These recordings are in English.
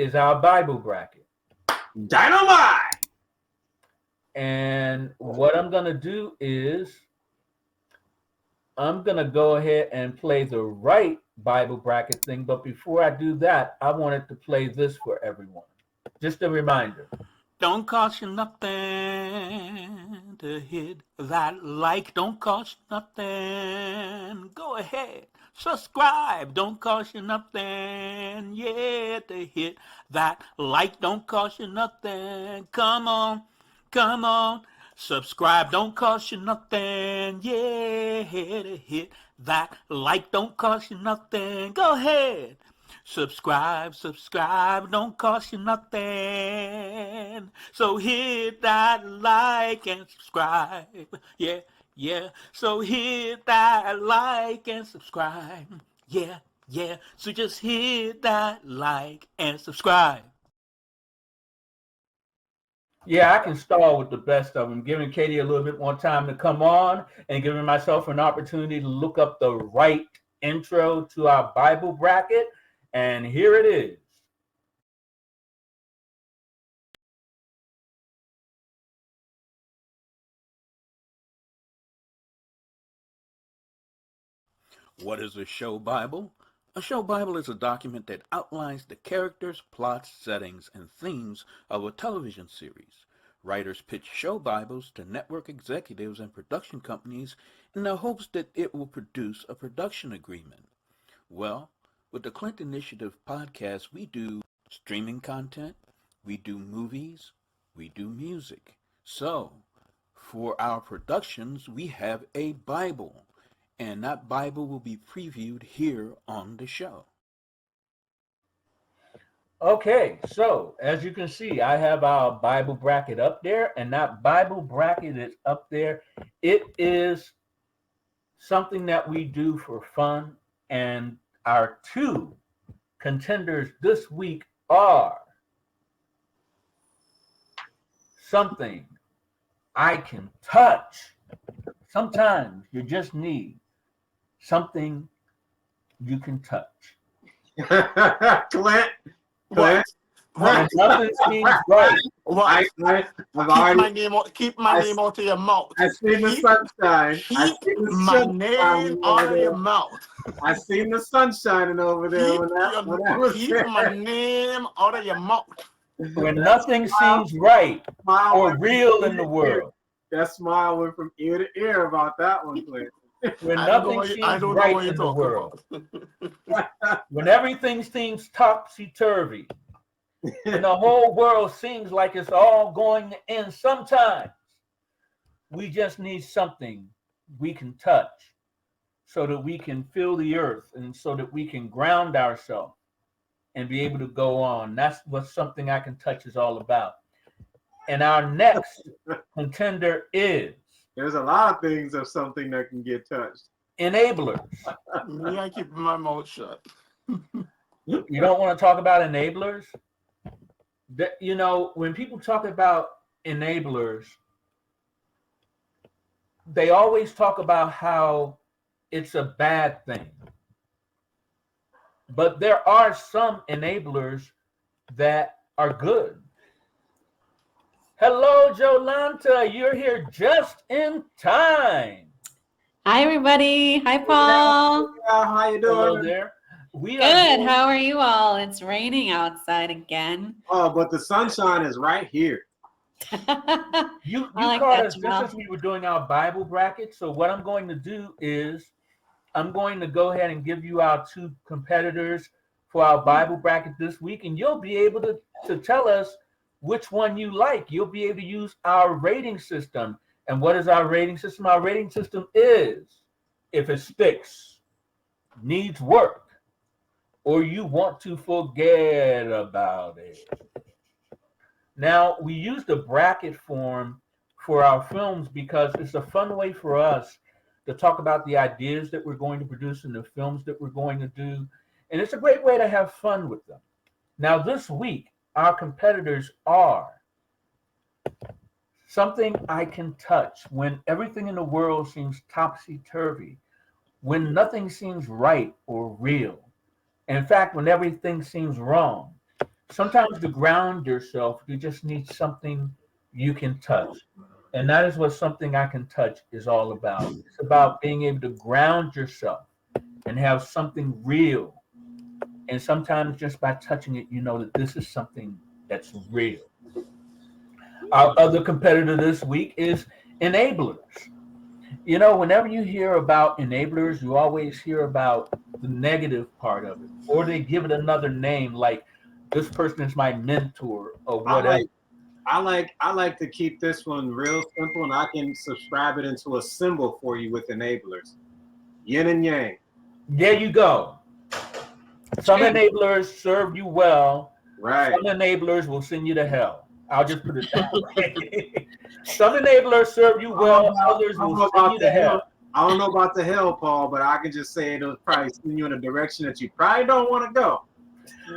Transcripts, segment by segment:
is our Bible bracket. Dynamite! And what I'm going to do is I'm going to go ahead and play the right Bible bracket thing. But before I do that, I wanted to play this for everyone. Just a reminder. Don't cost you nothing to hit that like. Don't cost you nothing. Go ahead. Subscribe. Don't cost you nothing. Yeah, to hit that like. Don't cost you nothing. Come on. Come on. Subscribe. Don't cost you nothing. Yeah, to hit that like. Don't cost you nothing. Go ahead. Subscribe, don't cost you nothing. So hit that like and subscribe. Yeah, yeah. So hit that like and subscribe. Yeah, yeah. So just hit that like and subscribe. Yeah, I can start with the best of them, giving Katie a little bit more time to come on and giving myself an opportunity to look up the right intro to our Bible bracket. And here it is. What is a show Bible? A show Bible is a document that outlines the characters, plots, settings, and themes of a television series. Writers pitch show Bibles to network executives and production companies in the hopes that it will produce a production agreement. Well, with the Clint Initiative podcast, we do streaming content, we do movies, we do music. So, for our productions, we have a Bible, and that Bible will be previewed here on the show. Okay, so as you can see, I have our Bible bracket up there, and that Bible bracket is up there. It is something that we do for fun, and our two contenders this week are something I can touch. Sometimes you just need something you can touch. Clint. What? When nothing seems right. What? Keep my name out of your mouth. I seen the sunshine. Keep my name out of your mouth. I seen the sun shining over there. Keep my name out of your mouth. When nothing seems right or real in the world. That smile went from ear to ear about that one, Clint. When nothing seems right in the world. When everything seems topsy-turvy. And the whole world seems like it's all going to end. Sometimes we just need something we can touch so that we can feel the earth and so that we can ground ourselves and be able to go on. That's what something I can touch is all about. And our next contender is... There's a lot of things of something that can get touched. Enablers. Me, I keep my mouth shut. You don't want to talk about enablers? You know, when people talk about enablers, they always talk about how it's a bad thing. But there are some enablers that are good. Hello, Jolanta. You're here just in time. Hi, everybody. Hi, Paul. Yeah, how you doing? Hello there. Good. How are you all? It's raining outside again. Oh, but the sunshine is right here. You like caught that, us just Jamal. as we were doing our Bible bracket. So what I'm going to do is I'm going to go ahead and give you our two competitors for our Bible bracket this week, and you'll be able to tell us which one you like. You'll be able to use our rating system. And what is our rating system? Our rating system is if it sticks, needs work, or you want to forget about it. Now, we use the bracket form for our films because it's a fun way for us to talk about the ideas that we're going to produce and the films that we're going to do. And it's a great way to have fun with them. Now, this week, our competitors are something I can touch when everything in the world seems topsy-turvy, when nothing seems right or real. In fact, when everything seems wrong. sometimes to ground yourself, you just need something you can touch. And that is what something I can touch is all about. It's about being able to ground yourself and have something real. And sometimes just by touching it, you know that this is something that's real. Our other competitor this week is enablers. You know, whenever you hear about enablers, you always hear about the negative part of it, or they give it another name like this person is my mentor or I whatever. like I like to keep this one real simple, and I can subscribe it into a symbol for you with enablers. Yin and yang. There you go. Some enablers serve you well. Right. Some enablers will send you to hell. I'll just put it that way. Some enablers serve you well, others will send you to hell. I don't know about the hell, Paul, but I can just say it'll probably send you in a direction that you probably don't want to go.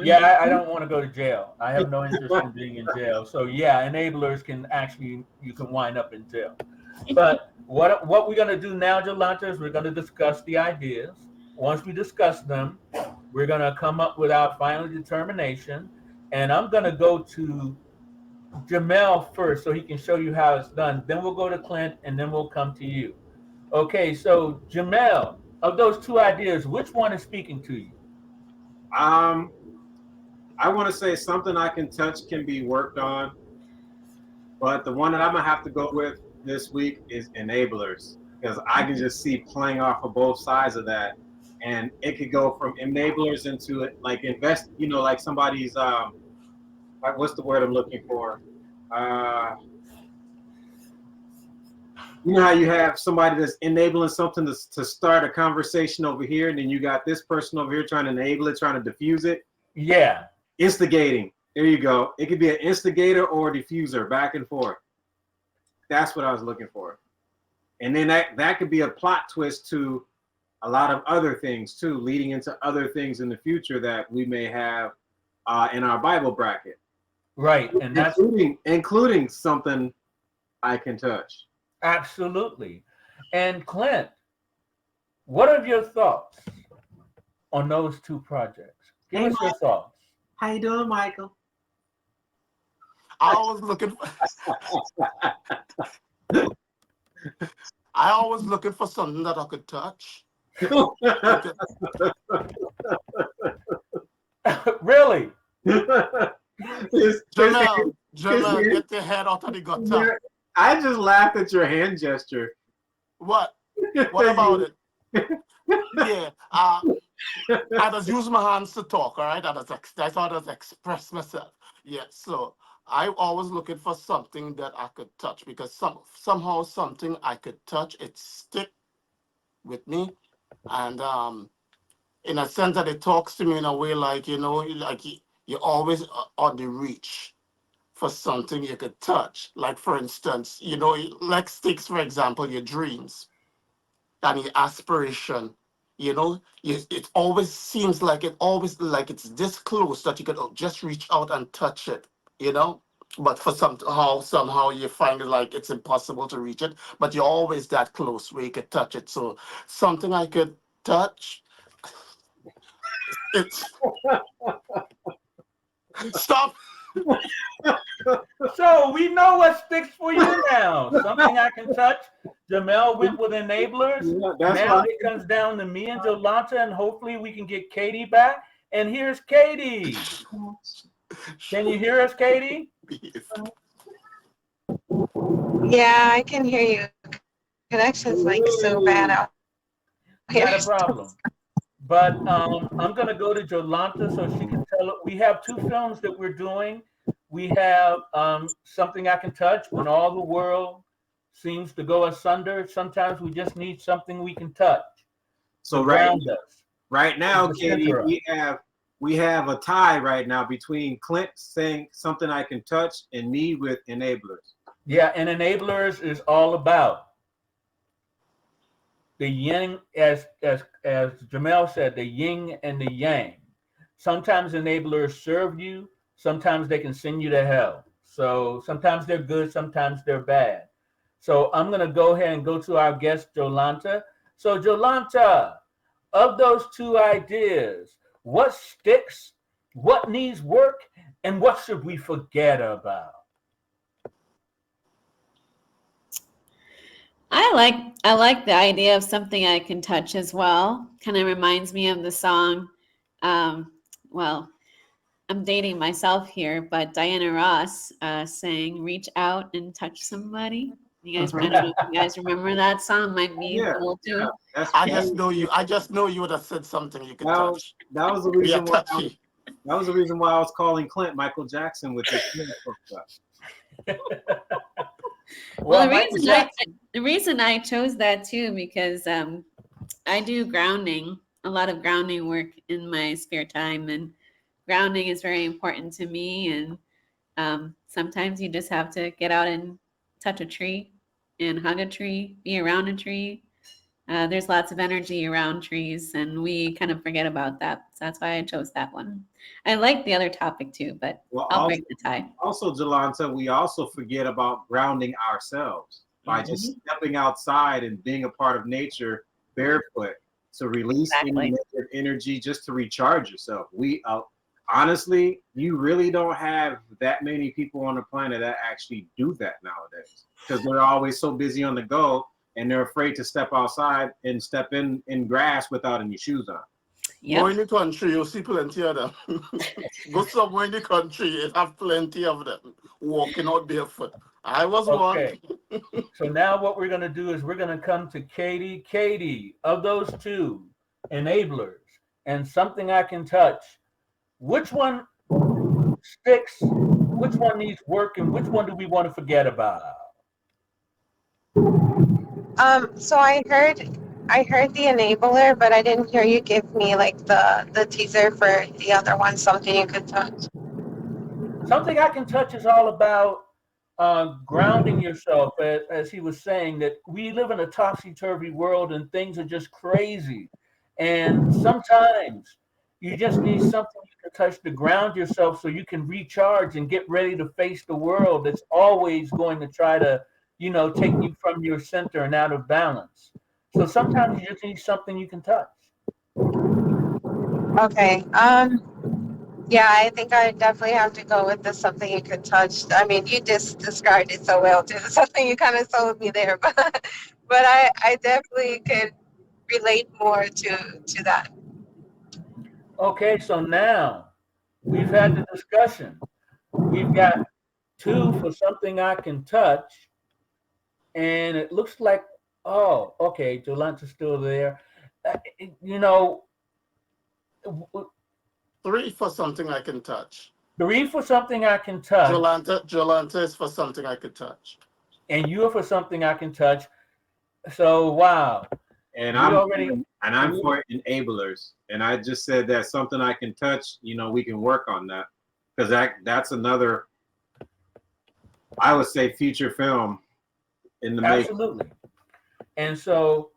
Yeah, I don't want to go to jail. I have no interest in being in jail. So yeah, enablers can actually, you can wind up in jail. But what we're going to do now, Jolanta, is we're going to discuss the ideas. Once we discuss them, we're going to come up with our final determination. And I'm going to go to Jamel first so he can show you how it's done. Then we'll go to Clint, and then we'll come to you. Okay, so Jamel, of those two ideas, which one is speaking to you? I want to say something I can touch can be worked on, but the one that I'm gonna have to go with this week is enablers, because I can just see playing off of both sides of that, and it could go from enablers into like invest, you know, like somebody's like, what's the word I'm looking for? You know how you have somebody that's enabling something to start a conversation over here, and then you got this person over here trying to enable it, trying to diffuse it. Yeah. Instigating. There you go. It could be an instigator or a diffuser, back and forth. That's what I was looking for. And then that could be a plot twist to a lot of other things too, leading into other things in the future that we may have in our Bible bracket. Right. And that's including something I can touch. Absolutely. And Clint, what are your thoughts on those two projects? Give us your thoughts. How you doing, Michael? I was looking for something that I could touch. Really? Jamel, get your head out of the gutter. I just laughed at your hand gesture. What? What about it? Yeah. I just use my hands to talk, all right? I thought I'd express myself. Yeah, so I always looking for something that I could touch, because somehow something I could touch, it stick with me. And in a sense that it talks to me in a way like, you know, like you're always on the reach for something you could touch. Like, for instance, you know, let's take, for example, your dreams and your aspiration. You know, it always seems like it's this close that you could just reach out and touch it, you know? But for somehow you find it like it's impossible to reach it, but you're always that close where you could touch it. So something I could touch, it's... Stop! So we know what sticks for you now. Something I can touch. Jamel went with enablers. Yeah, now it comes down to me and Jolanta, and hopefully we can get Katie back. And here's Katie. Can you hear us, Katie? Yeah, I can hear you. Connection's like so bad out here. Not a problem. But I'm going to go to Jolanta so she can tell it. We have two films that we're doing. We have Something I Can Touch, When All the World Seems to Go Asunder. Sometimes we just need something we can touch. So right now, Katie, we have a tie right now between Clint saying Something I Can Touch and me with enablers. Yeah, and enablers is all about the yin, as Jamel said, the yin and the yang. Sometimes enablers serve you, sometimes they can send you to hell. So sometimes they're good, sometimes they're bad. So I'm going to go ahead and go to our guest, Jolanta. So Jolanta, of those two ideas, what sticks what needs work, and what should we forget about? I like the idea of something I can touch as well. Kind of reminds me of the song. Well, I'm dating myself here, but Diana Ross sang "Reach Out and Touch Somebody." You guys, I don't know if you guys remember that song. Might be Yeah, cool too. yeah, that's I cute. just know you would have said something you could That was, touch. that was the Yeah, reason why. touchy. That was the reason why I was calling Clint Michael Jackson with his stuff. Well, Michael Jackson. the reason I chose that too because I do grounding, a lot of grounding work in my spare time, and grounding is very important to me. And sometimes you just have to get out and touch a tree and hug a tree, be around a tree. There's lots of energy around trees, and we kind of forget about that. So that's why I chose that one. I like the other topic too, but Well, I'll break the tie. Also, Jolanta, we also forget about grounding ourselves by just stepping outside and being a part of nature barefoot to release any negative energy, just to recharge yourself. Honestly, you really don't have that many people on the planet that actually do that nowadays because they're always so busy on the go and they're afraid to step outside and step in grass without any shoes on. Go in the country, you'll see plenty of them. Go somewhere in the country, you have plenty of them walking out barefoot. I was one. So now what we're going to do is we're going to come to Katie. Katie, of those two enablers and something I can touch, which one sticks, which one needs work, and which one do we want to forget about? So I heard the enabler, but I didn't hear you give me like the teaser for the other one, something you could touch. Something I can touch is all about grounding yourself, as he was saying, that we live in a topsy-turvy world and things are just crazy. And sometimes you just need something you can touch to ground yourself so you can recharge and get ready to face the world that's always going to try to, take you from your center and out of balance. So sometimes you just need something you can touch. Okay. Yeah, I think I definitely have to go with the something you could touch. I mean, you just described it so well too. Something you kind of sold me there, but I definitely could relate more to that. Okay, so now we've had the discussion. We've got 2 for something I can touch, and it looks like, oh, okay, Jolanta's still there. 3 for something I can touch. 3 for something I can touch. Jolanta is for something I could touch. And you're for something I can touch. So wow. And I'm for enablers. And I just said that something I can touch, we can work on that. Because that's another, I would say, feature film in the making. Absolutely. And so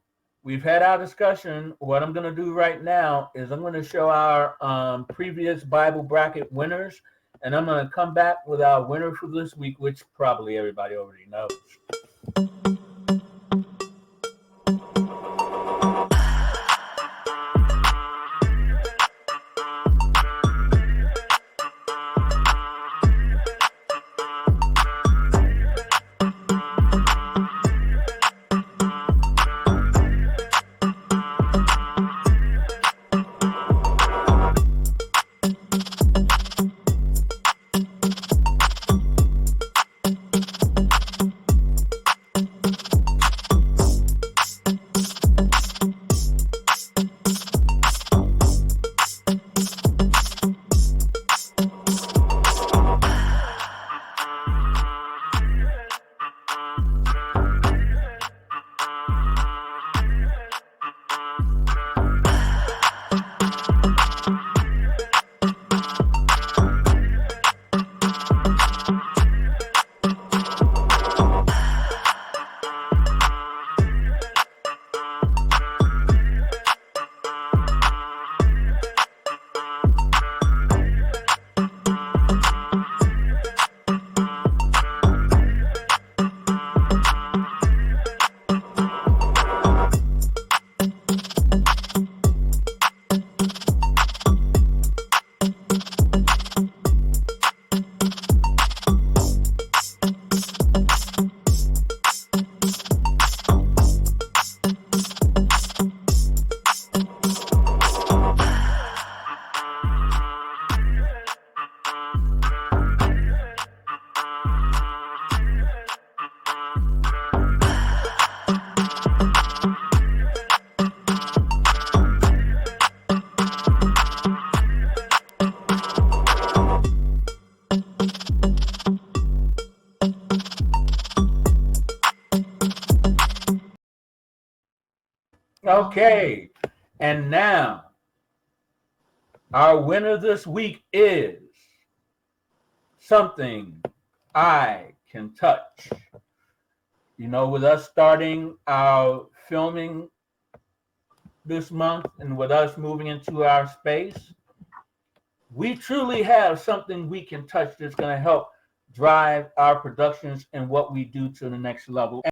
we've had our discussion. What I'm going to do right now is I'm going to show our previous Bible bracket winners, and I'm going to come back with our winner for this week, which probably everybody already knows. Okay. And now, our winner this week is Something I Can Touch. You know, with us starting our filming this month and with us moving into our space, we truly have something we can touch that's going to help drive our productions and what we do to the next level.